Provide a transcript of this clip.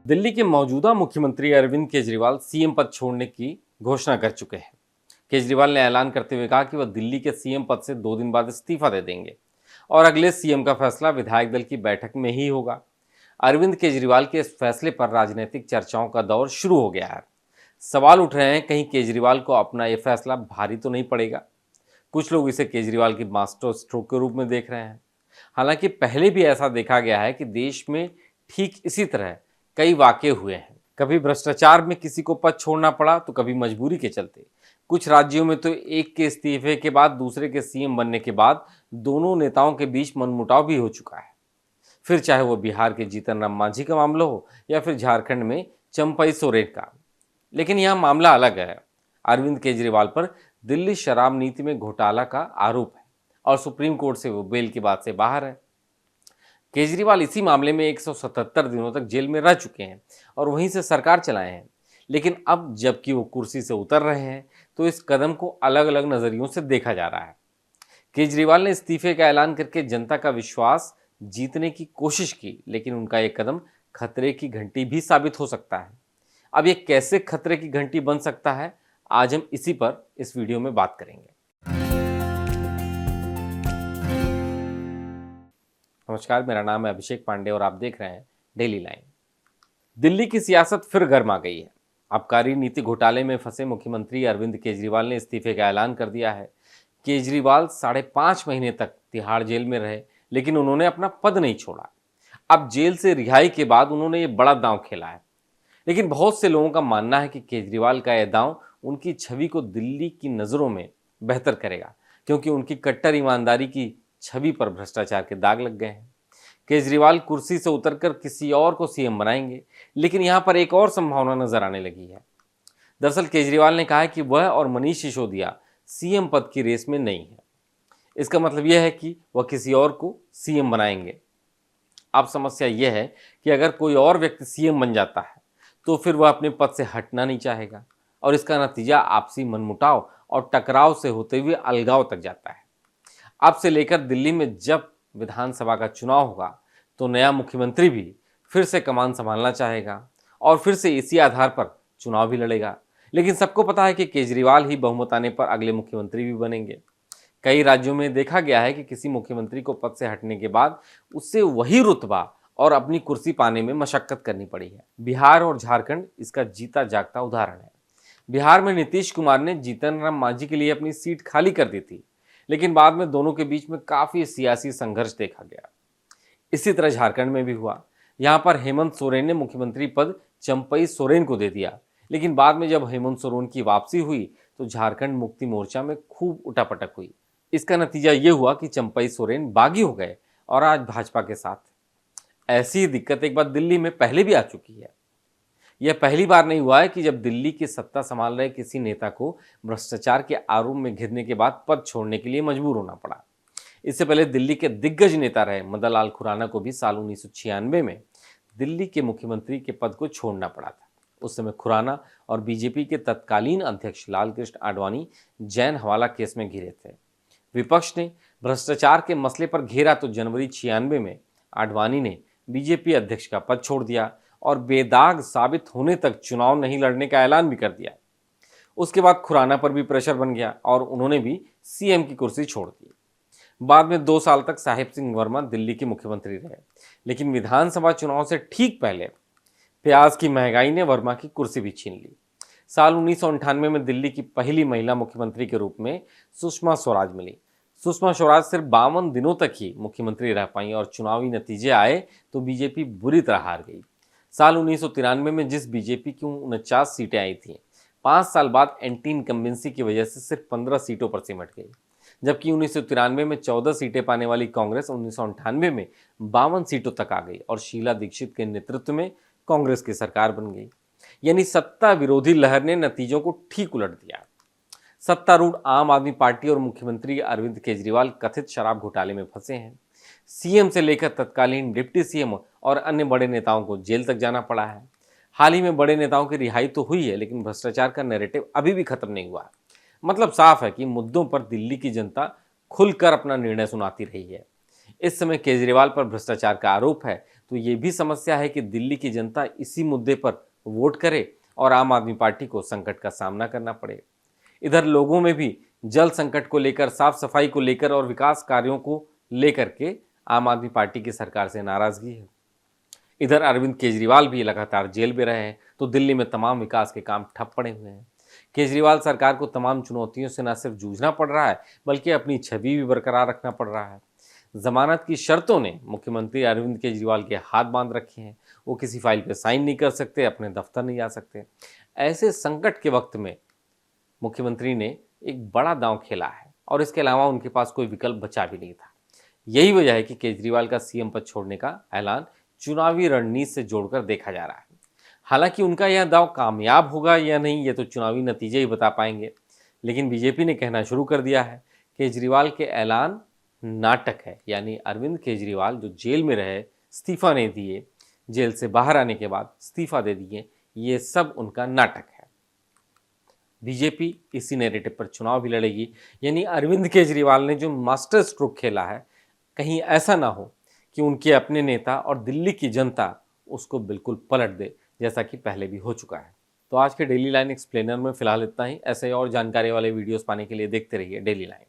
दिल्ली के मौजूदा मुख्यमंत्री अरविंद केजरीवाल सीएम पद छोड़ने की घोषणा कर चुके हैं। केजरीवाल ने ऐलान करते हुए कहा कि वह दिल्ली के सीएम पद से 2 दिन बाद इस्तीफा दे देंगे और अगले सीएम का फैसला विधायक दल की बैठक में ही होगा। अरविंद केजरीवाल के इस फैसले पर राजनीतिक चर्चाओं का दौर शुरू हो गया है। सवाल उठ रहे हैं, कहीं केजरीवाल को अपना यह फैसला भारी तो नहीं पड़ेगा। कुछ लोग इसे केजरीवाल की मास्टर स्ट्रोक के रूप में देख रहे हैं। हालांकि पहले भी ऐसा देखा गया है कि देश में ठीक इसी तरह कई वाकये हुए हैं। कभी भ्रष्टाचार में किसी को पद छोड़ना पड़ा तो कभी मजबूरी के चलते। कुछ राज्यों में तो एक के इस्तीफे के बाद दूसरे के सीएम बनने के बाद दोनों नेताओं के बीच मनमुटाव भी हो चुका है। फिर चाहे वो बिहार के जीतन राम मांझी का मामला हो या फिर झारखंड में चंपई सोरेन का। लेकिन यहाँ मामला अलग है। अरविंद केजरीवाल पर दिल्ली शराब नीति में घोटाला का आरोप है और सुप्रीम कोर्ट से वो बेल की बात से बाहर है। केजरीवाल इसी मामले में 177 दिनों तक जेल में रह चुके हैं और वहीं से सरकार चलाए हैं। लेकिन अब जबकि वो कुर्सी से उतर रहे हैं तो इस कदम को अलग अलग नजरियों से देखा जा रहा है। केजरीवाल ने इस्तीफे का ऐलान करके जनता का विश्वास जीतने की कोशिश की, लेकिन उनका ये कदम खतरे की घंटी भी साबित हो सकता है। अब ये कैसे खतरे की घंटी बन सकता है, आज हम इसी पर इस वीडियो में बात करेंगे। नमस्कार, मेरा नाम है अभिषेक पांडे और आप देख रहे हैं डेली लाइन। दिल्ली की सियासत फिर गर्म आ गई है। आबकारी नीति घोटाले में फंसे मुख्यमंत्री अरविंद केजरीवाल ने इस्तीफे का ऐलान कर दिया है। केजरीवाल 5.5 महीने तक तिहाड़ जेल में रहे, लेकिन उन्होंने अपना पद नहीं छोड़ा। अब जेल से रिहाई के बाद उन्होंने ये बड़ा दांव खेला है। लेकिन बहुत से लोगों का मानना है कि केजरीवाल का यह दांव उनकी छवि को दिल्ली की नज़रों में बेहतर करेगा, क्योंकि उनकी कट्टर ईमानदारी की छवि पर भ्रष्टाचार के दाग लग गए हैं। केजरीवाल कुर्सी से उतरकर किसी और को सीएम बनाएंगे, लेकिन यहां पर एक और संभावना नजर आने लगी है। दरअसल केजरीवाल ने कहा है कि वह और मनीष सिसोदिया सीएम पद की रेस में नहीं है। इसका मतलब यह है कि वह किसी और को सीएम बनाएंगे। अब समस्या यह है कि अगर कोई और व्यक्ति सीएम बन जाता है तो फिर वह अपने पद से हटना नहीं चाहेगा और इसका नतीजा आपसी मनमुटाव और टकराव से होते हुए अलगाव तक जाता है। अब से लेकर दिल्ली में जब विधानसभा का चुनाव होगा तो नया मुख्यमंत्री भी फिर से कमान संभालना चाहेगा और फिर से इसी आधार पर चुनाव भी लड़ेगा। लेकिन सबको पता है कि केजरीवाल ही बहुमत आने पर अगले मुख्यमंत्री भी बनेंगे। कई राज्यों में देखा गया है कि किसी मुख्यमंत्री को पद से हटने के बाद उससे वही रुतबा और अपनी कुर्सी पाने में मशक्कत करनी पड़ी है। बिहार और झारखंड इसका जीता जागता उदाहरण है। बिहार में नीतीश कुमार ने जीतन राम मांझी के लिए अपनी सीट खाली कर दी थी, लेकिन बाद में दोनों के बीच में काफी सियासी संघर्ष देखा गया। इसी तरह झारखंड में भी हुआ। यहां पर हेमंत सोरेन ने मुख्यमंत्री पद चंपई सोरेन को दे दिया, लेकिन बाद में जब हेमंत सोरेन की वापसी हुई तो झारखंड मुक्ति मोर्चा में खूब उठापटक हुई। इसका नतीजा ये हुआ कि चंपई सोरेन बागी हो गए और आज भाजपा के साथ। ऐसी दिक्कत एक बार दिल्ली में पहले भी आ चुकी है। यह पहली बार नहीं हुआ है कि जब दिल्ली की सत्ता संभाल रहे किसी नेता को भ्रष्टाचार के आरोप में घिरने के बाद पद छोड़ने के लिए मजबूर होना पड़ा। इससे पहले दिल्ली के दिग्गज नेता रहे मदन लाल खुराना को भी साल 1996 में दिल्ली के मुख्यमंत्री के पद को छोड़ना पड़ा था। उस समय खुराना और बीजेपी के तत्कालीन अध्यक्ष लालकृष्ण आडवाणी जैन हवाला केस में घिरे थे। विपक्ष ने भ्रष्टाचार के मसले पर घेरा तो जनवरी 96 में आडवाणी ने बीजेपी अध्यक्ष का पद छोड़ दिया और बेदाग साबित होने तक चुनाव नहीं लड़ने का ऐलान भी कर दिया। उसके बाद खुराना पर भी प्रेशर बन गया और उन्होंने भी सीएम की कुर्सी छोड़ दी। बाद में 2 साल तक साहिब सिंह वर्मा दिल्ली के मुख्यमंत्री रहे, लेकिन विधानसभा चुनाव से ठीक पहले प्याज की महंगाई ने वर्मा की कुर्सी भी छीन ली। साल 1998 में दिल्ली की पहली महिला मुख्यमंत्री के रूप में सुषमा स्वराज मिली। सुषमा स्वराज सिर्फ 52 दिनों तक ही मुख्यमंत्री रह पाई और चुनावी नतीजे आए तो बीजेपी बुरी तरह हार गई। साल 1993 में जिस बीजेपी की 49 सीटें आई थीं, 5 साल बाद एंटी इनकम्बेंसी की वजह से सिर्फ 15 सीटों पर सिमट गई। जबकि 1993 में 14 सीटें पाने वाली कांग्रेस 1998 में 52 सीटों तक आ गई और शीला दीक्षित के नेतृत्व में कांग्रेस की सरकार बन गई। यानी सत्ता विरोधी लहर ने नतीजों को ठीक उलट दिया। सत्तारूढ़ आम आदमी पार्टी और मुख्यमंत्री अरविंद केजरीवाल कथित शराब घोटाले में फंसे हैं। सीएम से लेकर तत्कालीन डिप्टी सीएम और अन्य बड़े नेताओं को जेल तक जाना पड़ा है। हाल ही में बड़े नेताओं की रिहाई तो हुई है, लेकिन भ्रष्टाचार का नैरेटिव अभी भी खत्म नहीं हुआ। मतलब साफ है कि मुद्दों पर दिल्ली की जनता खुलकर अपना निर्णय सुनाती रही है। इस समय केजरीवाल पर भ्रष्टाचार का आरोप है, तो ये भी समस्या है कि दिल्ली की जनता इसी मुद्दे पर वोट करे और आम आदमी पार्टी को संकट का सामना करना पड़े। इधर लोगों में भी जल संकट को लेकर, साफ सफाई को लेकर और विकास कार्यों को लेकर के आम आदमी पार्टी की सरकार से नाराजगी है। इधर अरविंद केजरीवाल भी लगातार जेल में रहे हैं, तो दिल्ली में तमाम विकास के काम ठप पड़े हुए हैं। केजरीवाल सरकार को तमाम चुनौतियों से न सिर्फ जूझना पड़ रहा है, बल्कि अपनी छवि भी बरकरार रखना पड़ रहा है। जमानत की शर्तों ने मुख्यमंत्री अरविंद केजरीवाल के हाथ बांध रखे हैं। वो किसी फाइल पे साइन नहीं कर सकते, अपने दफ्तर नहीं जा सकते। ऐसे संकट के वक्त में मुख्यमंत्री ने एक बड़ा दांव खेला है और इसके अलावा उनके पास कोई विकल्प बचा भी नहीं था। यही वजह है कि केजरीवाल का सीएम पद छोड़ने का ऐलान चुनावी रणनीति से जोड़कर देखा जा रहा है। हालांकि उनका यह दांव कामयाब होगा या नहीं, ये तो चुनावी नतीजे ही बता पाएंगे। लेकिन बीजेपी ने कहना शुरू कर दिया है, केजरीवाल के ऐलान नाटक है। यानी अरविंद केजरीवाल जो जेल में रहे, इस्तीफा नहीं दिए, जेल से बाहर आने के बाद इस्तीफा दे दिए, ये सब उनका नाटक है। बीजेपी इसी नैरेटिव पर चुनाव भी लड़ेगी। यानी अरविंद केजरीवाल ने जो मास्टर स्ट्रोक खेला है, कहीं ऐसा ना हो कि उनके अपने नेता और दिल्ली की जनता उसको बिल्कुल पलट दे, जैसा कि पहले भी हो चुका है। तो आज के डेली लाइन एक्सप्लेनर में फिलहाल इतना ही। ऐसे और जानकारी वाले वीडियोस पाने के लिए देखते रहिए डेली लाइन।